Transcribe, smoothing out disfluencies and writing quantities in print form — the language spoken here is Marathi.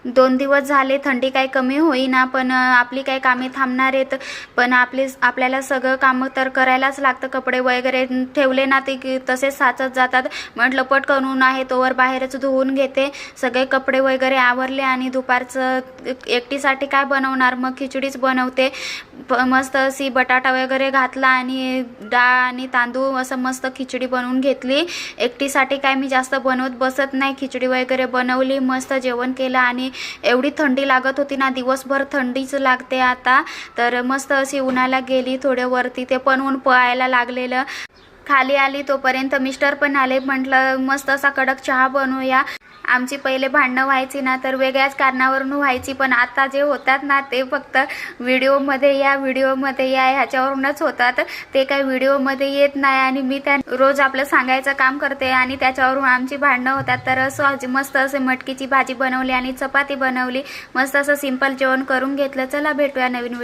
2 दिवस झाले थंडी काही कमी होईना, पण आपली काही कामे थांबणार आहेत. पण आपल्याला सगळं काम तर करायलाच लागतं. कपडे वगैरे ठेवले ना ते तसेच साचत जातात. म्हटलं पटकन ऊन आहे तोवर बाहेरच धुवून घेते. सगळे कपडे वगैरे आवरले आणि दुपारचं एकटीसाठी काय बनवणार, मग खिचडीच बनवते. मस्त अशी बटाटा वगैरे घातला आणि डाळ आणि तांदूळ असं मस्त खिचडी बनवून घेतली. एकटीसाठी काय मी जास्त बनवत बसत नाही. खिचडी वगैरे बनवली, मस्त जेवण केलं आणि एवढी थंडी लागत होती ना, दिवसभर थंडीच लागते आता. तर मस्त अशी उन्हाला गेली थोडे वरती, ते पण ऊन पळायला लागलेलं. खाली आली तोपर्यंत मिस्टर पण आले. म्हटलं मस्त असा कडक चहा बनवूया. आमची पहिले भांडणं व्हायची ना तर वेगळ्याच कारणावरून व्हायची, पण आता जे होतात ना ते फक्त व्हिडिओमध्ये या ह्याच्यावरूनच होतात. ते काही व्हिडिओमध्ये येत नाही आणि मी त्या रोज आपलं सांगायचं काम करते आणि त्याच्यावरून आमची भांडणं होतात. तर असं मस्त असे मटकीची भाजी बनवली आणि चपाती बनवली. मस्त असं सिंपल जेवण करून घेतलं. चला भेटूया नवीन